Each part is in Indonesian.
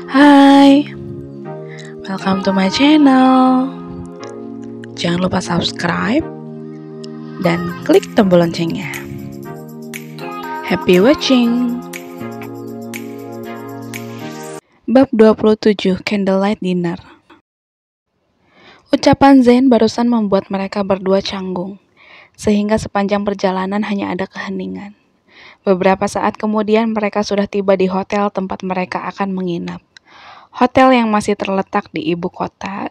Hai, welcome to my channel. Jangan lupa subscribe dan klik tombol loncengnya. Happy watching. Bab 27, Candlelight Dinner. Ucapan Zain barusan membuat mereka berdua canggung, sehingga sepanjang perjalanan hanya ada keheningan. Beberapa saat kemudian mereka sudah tiba di hotel tempat mereka akan menginap. Hotel yang masih terletak di ibu kota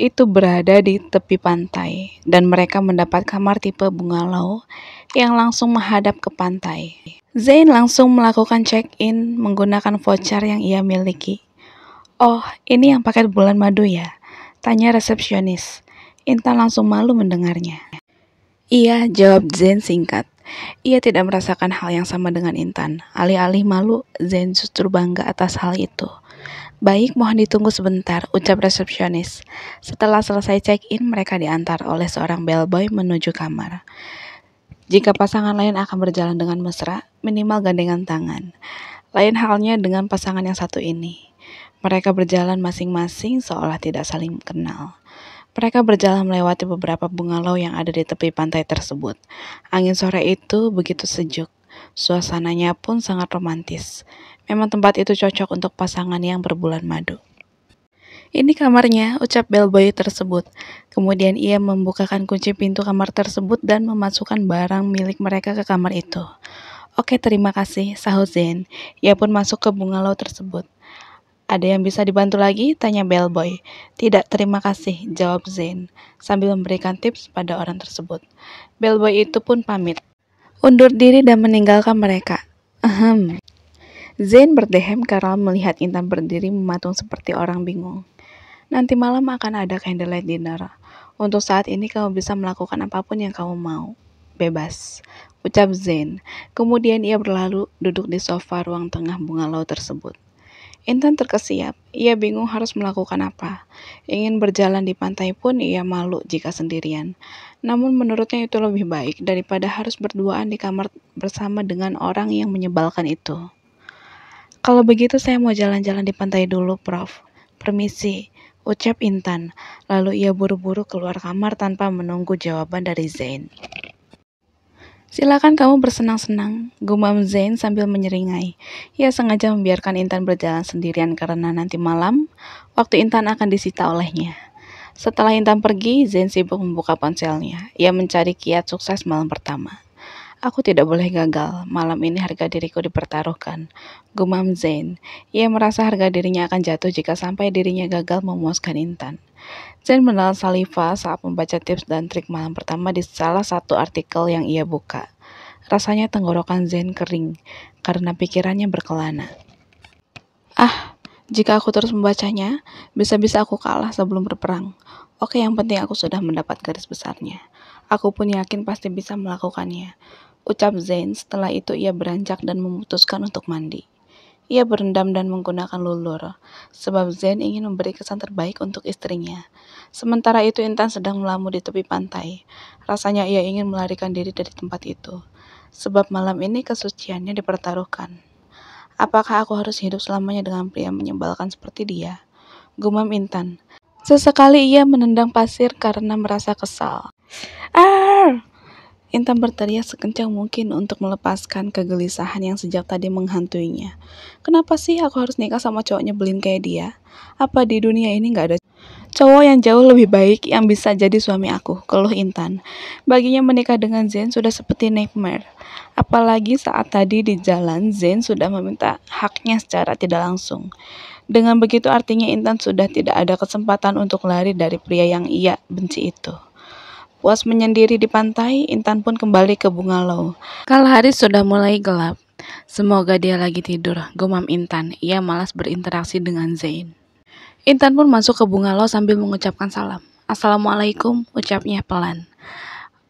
itu berada di tepi pantai, dan mereka mendapat kamar tipe bungalow yang langsung menghadap ke pantai. Zain langsung melakukan check-in menggunakan voucher yang ia miliki. "Oh, ini yang paket bulan madu ya?" tanya resepsionis. Intan langsung malu mendengarnya. "Iya," jawab Zain singkat. Ia tidak merasakan hal yang sama dengan Intan. Alih-alih malu, Zain justru bangga atas hal itu. "Baik, mohon ditunggu sebentar," ucap resepsionis. Setelah selesai check-in, mereka diantar oleh seorang bellboy menuju kamar. Jika pasangan lain akan berjalan dengan mesra, minimal gandengan tangan. Lain halnya dengan pasangan yang satu ini. Mereka berjalan masing-masing seolah tidak saling kenal. Mereka berjalan melewati beberapa bungalow yang ada di tepi pantai tersebut. Angin sore itu begitu sejuk. Suasananya pun sangat romantis. Memang tempat itu cocok untuk pasangan yang berbulan madu. "Ini kamarnya," ucap bellboy tersebut. Kemudian ia membukakan kunci pintu kamar tersebut dan memasukkan barang milik mereka ke kamar itu. "Oke, terima kasih," sahut Zain. Ia pun masuk ke bungalow tersebut. "Ada yang bisa dibantu lagi?" tanya bellboy. "Tidak, terima kasih," jawab Zain, sambil memberikan tips pada orang tersebut. Bellboy itu pun pamit, undur diri dan meninggalkan mereka. Zain berdehem karena melihat Intan berdiri mematung seperti orang bingung. "Nanti malam akan ada candlelight dinner. Untuk saat ini kamu bisa melakukan apapun yang kamu mau. Bebas," ucap Zain. Kemudian ia berlalu duduk di sofa ruang tengah bungalow tersebut. Intan terkesiap. Ia bingung harus melakukan apa. Ingin berjalan di pantai pun ia malu jika sendirian. Namun menurutnya itu lebih baik daripada harus berduaan di kamar bersama dengan orang yang menyebalkan itu. "Kalau begitu saya mau jalan-jalan di pantai dulu, Prof. Permisi," ucap Intan. Lalu ia buru-buru keluar kamar tanpa menunggu jawaban dari Zain. "Silakan kamu bersenang-senang," gumam Zain sambil menyeringai. Ia sengaja membiarkan Intan berjalan sendirian karena nanti malam, waktu Intan akan disita olehnya. Setelah Intan pergi, Zain sibuk membuka ponselnya. Ia mencari kiat sukses malam pertama. "Aku tidak boleh gagal. Malam ini harga diriku dipertaruhkan," gumam Zain. Ia merasa harga dirinya akan jatuh jika sampai dirinya gagal memuaskan Intan. Zain menelan saliva saat membaca tips dan trik malam pertama di salah satu artikel yang ia buka. Rasanya tenggorokan Zain kering karena pikirannya berkelana. Jika aku terus membacanya, bisa-bisa aku kalah sebelum berperang. Oke, yang penting aku sudah mendapat garis besarnya. Aku pun yakin pasti bisa melakukannya, ucap Zain. Setelah itu ia beranjak dan memutuskan untuk mandi. Ia berendam dan menggunakan lulur, sebab Zain ingin memberi kesan terbaik untuk istrinya. Sementara itu Intan sedang melamun di tepi pantai. Rasanya ia ingin melarikan diri dari tempat itu, sebab malam ini kesuciannya dipertaruhkan. "Apakah aku harus hidup selamanya dengan pria menyebalkan seperti dia?" gumam Intan. Sesekali ia menendang pasir karena merasa kesal. "Arr!" Intan berteriak sekencang mungkin untuk melepaskan kegelisahan yang sejak tadi menghantuinya. "Kenapa sih aku harus nikah sama cowok nyebelin kayak dia? Apa di dunia ini gak ada cowok yang jauh lebih baik yang bisa jadi suami aku?" keluh Intan. Baginya menikah dengan Zain sudah seperti nightmare. Apalagi saat tadi di jalan Zain sudah meminta haknya secara tidak langsung. Dengan begitu artinya Intan sudah tidak ada kesempatan untuk lari dari pria yang ia benci itu. Puas menyendiri di pantai, Intan pun kembali ke bungalow. Kala hari sudah mulai gelap. "Semoga dia lagi tidur," gumam Intan. Ia malas berinteraksi dengan Zain. Intan pun masuk ke bungalow sambil mengucapkan salam. "Assalamualaikum," ucapnya pelan.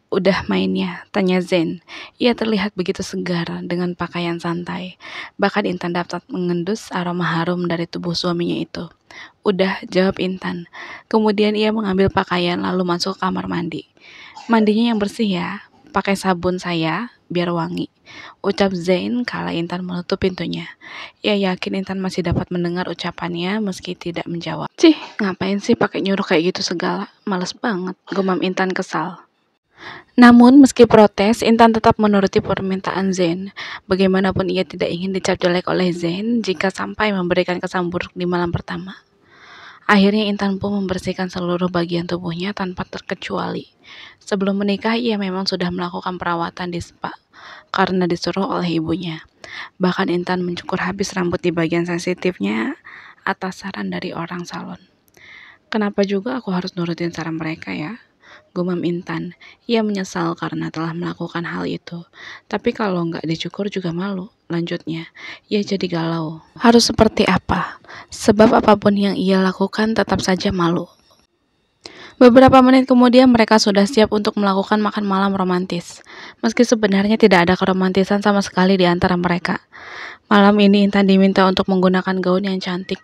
"Udah mainnya?" tanya Zain. Ia terlihat begitu segar dengan pakaian santai. Bahkan Intan dapat mengendus aroma harum dari tubuh suaminya itu. "Udah," jawab Intan. Kemudian ia mengambil pakaian lalu masuk ke kamar mandi. "Mandinya yang bersih ya," pakai sabun saya biar wangi, ucap Zain kala Intan menutup pintunya. Ia yakin Intan masih dapat mendengar ucapannya meski tidak menjawab. Cih, ngapain sih pakai nyuruh kayak gitu segala? Males banget, gumam Intan kesal. Namun meski protes, Intan tetap menuruti permintaan Zain. Bagaimanapun ia tidak ingin dicap jelek oleh Zain jika sampai memberikan kesan buruk di malam pertama. Akhirnya Intan pun membersihkan seluruh bagian tubuhnya tanpa terkecuali. Sebelum menikah, ia memang sudah melakukan perawatan di spa karena disuruh oleh ibunya. Bahkan Intan mencukur habis rambut di bagian sensitifnya atas saran dari orang salon. Kenapa juga aku harus nurutin saran mereka ya? Gumam Intan. Ia menyesal karena telah melakukan hal itu. Tapi kalau nggak dicukur juga malu. Lanjutnya, ia jadi galau. Harus seperti apa? Sebab apapun yang ia lakukan tetap saja malu. Beberapa menit kemudian mereka sudah siap untuk melakukan makan malam romantis. Meski sebenarnya tidak ada keromantisan sama sekali di antara mereka. Malam ini Intan diminta untuk menggunakan gaun yang cantik.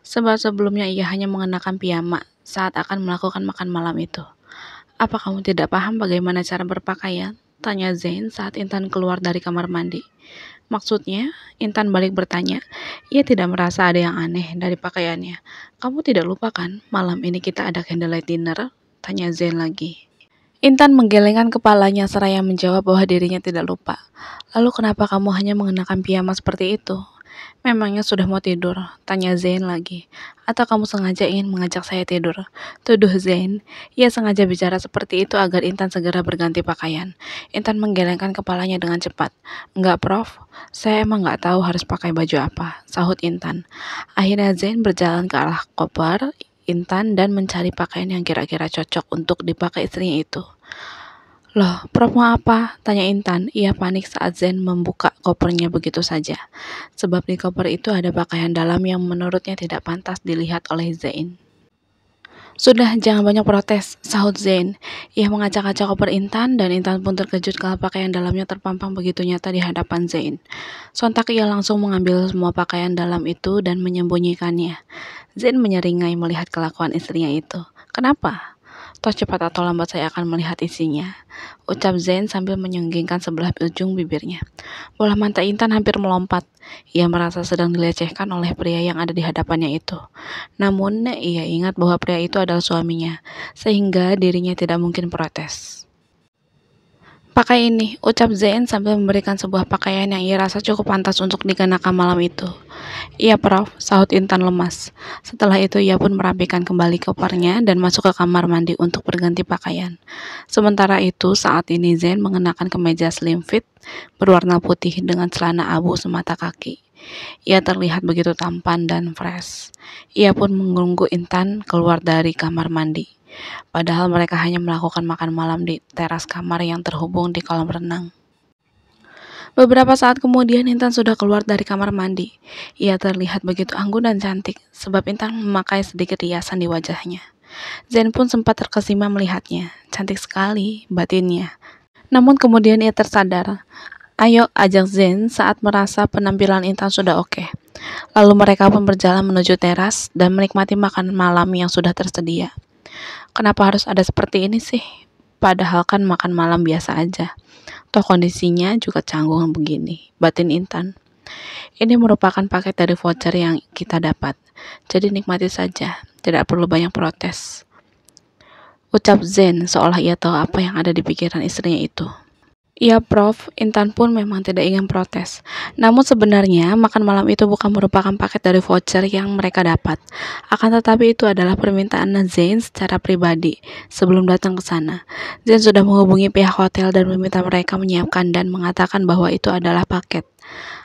Sebab sebelumnya ia hanya mengenakan piyama saat akan melakukan makan malam itu. Apa kamu tidak paham bagaimana cara berpakaian? Tanya Zain saat Intan keluar dari kamar mandi. Maksudnya, Intan balik bertanya. Ia tidak merasa ada yang aneh dari pakaiannya. Kamu tidak lupa kan, malam ini kita ada candlelight dinner? Tanya Zain lagi. Intan menggelengkan kepalanya seraya menjawab bahwa dirinya tidak lupa. Lalu kenapa kamu hanya mengenakan piyama seperti itu? Memangnya sudah mau tidur? Tanya Zain lagi. Atau kamu sengaja ingin mengajak saya tidur? Tuduh Zain. Ia sengaja bicara seperti itu agar Intan segera berganti pakaian. Intan menggelengkan kepalanya dengan cepat. Enggak, Prof. Saya emang nggak tahu harus pakai baju apa, sahut Intan. Akhirnya Zain berjalan ke arah koper Intan dan mencari pakaian yang kira-kira cocok untuk dipakai istrinya itu. Loh, Prof mau apa? Tanya Intan. Ia panik saat Zain membuka kopernya begitu saja. Sebab di koper itu ada pakaian dalam yang menurutnya tidak pantas dilihat oleh Zain. Sudah, jangan banyak protes, sahut Zain. Ia mengacak-acak koper Intan dan Intan pun terkejut kalau pakaian dalamnya terpampang begitu nyata di hadapan Zain. Sontak ia langsung mengambil semua pakaian dalam itu dan menyembunyikannya. Zain menyeringai melihat kelakuan istrinya itu. Kenapa? Toh cepat atau lambat saya akan melihat isinya, ucap Zain sambil menyunggingkan sebelah ujung bibirnya. Bola mata Intan hampir melompat. Ia merasa sedang dilecehkan oleh pria yang ada di hadapannya itu. Namun, ia ingat bahwa pria itu adalah suaminya, sehingga dirinya tidak mungkin protes. Pakai ini, ucap Zain sambil memberikan sebuah pakaian yang ia rasa cukup pantas untuk dikenakan malam itu. Iya, Prof, sahut Intan lemas. Setelah itu ia pun merapikan kembali kopernya dan masuk ke kamar mandi untuk berganti pakaian. Sementara itu, saat ini Zain mengenakan kemeja slim fit berwarna putih dengan celana abu semata kaki. Ia terlihat begitu tampan dan fresh. Ia pun menunggu Intan keluar dari kamar mandi. Padahal mereka hanya melakukan makan malam di teras kamar yang terhubung di kolam renang. Beberapa saat kemudian Intan sudah keluar dari kamar mandi. Ia terlihat begitu anggun dan cantik, sebab Intan memakai sedikit riasan di wajahnya. Zain pun sempat terkesima melihatnya. Cantik sekali, batinnya. Namun kemudian ia tersadar. Ayo, ajak Zain saat merasa penampilan Intan sudah oke. Lalu mereka pun berjalan menuju teras dan menikmati makanan malam yang sudah tersedia. Kenapa harus ada seperti ini sih? Padahal kan makan malam biasa aja. Toh kondisinya juga canggung begini, batin Intan. Ini merupakan paket dari voucher yang kita dapat. Jadi nikmati saja, tidak perlu banyak protes. Ucap Zain seolah ia tahu apa yang ada di pikiran istrinya itu. Iya, Prof. Intan pun memang tidak ingin protes. Namun sebenarnya makan malam itu bukan merupakan paket dari voucher yang mereka dapat. Akan tetapi itu adalah permintaan Zain secara pribadi sebelum datang ke sana. Zain sudah menghubungi pihak hotel dan meminta mereka menyiapkan dan mengatakan bahwa itu adalah paket.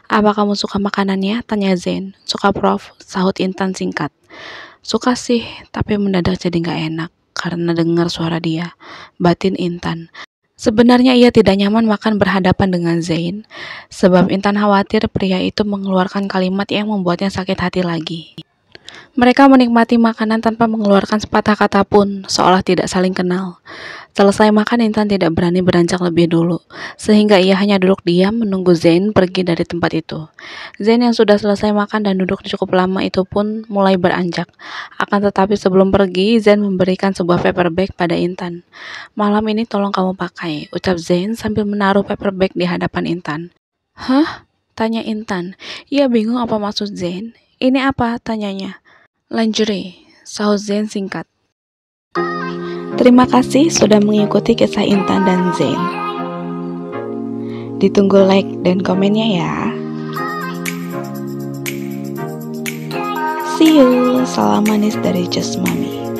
Apa kamu suka makanannya? Tanya Zain. Suka, Prof. Sahut Intan singkat. Suka sih, tapi mendadak jadi gak enak karena dengar suara dia, batin Intan. Sebenarnya ia tidak nyaman makan berhadapan dengan Zain, sebab Intan khawatir pria itu mengeluarkan kalimat yang membuatnya sakit hati lagi. Mereka menikmati makanan tanpa mengeluarkan sepatah kata pun, seolah tidak saling kenal. Selesai makan, Intan tidak berani beranjak lebih dulu, sehingga ia hanya duduk diam menunggu Zain pergi dari tempat itu. Zain yang sudah selesai makan dan duduk cukup lama itu pun mulai beranjak. Akan tetapi sebelum pergi, Zain memberikan sebuah paper bag pada Intan. "Malam ini tolong kamu pakai," ucap Zain sambil menaruh paper bag di hadapan Intan. "Hah?" tanya Intan. Ia bingung apa maksud Zain. "Ini apa?" tanyanya. "Lingerie," sahut Zain singkat. Terima kasih sudah mengikuti kisah Intan dan Zain. Ditunggu like dan komennya ya. See you. Salam manis dari Just Mami.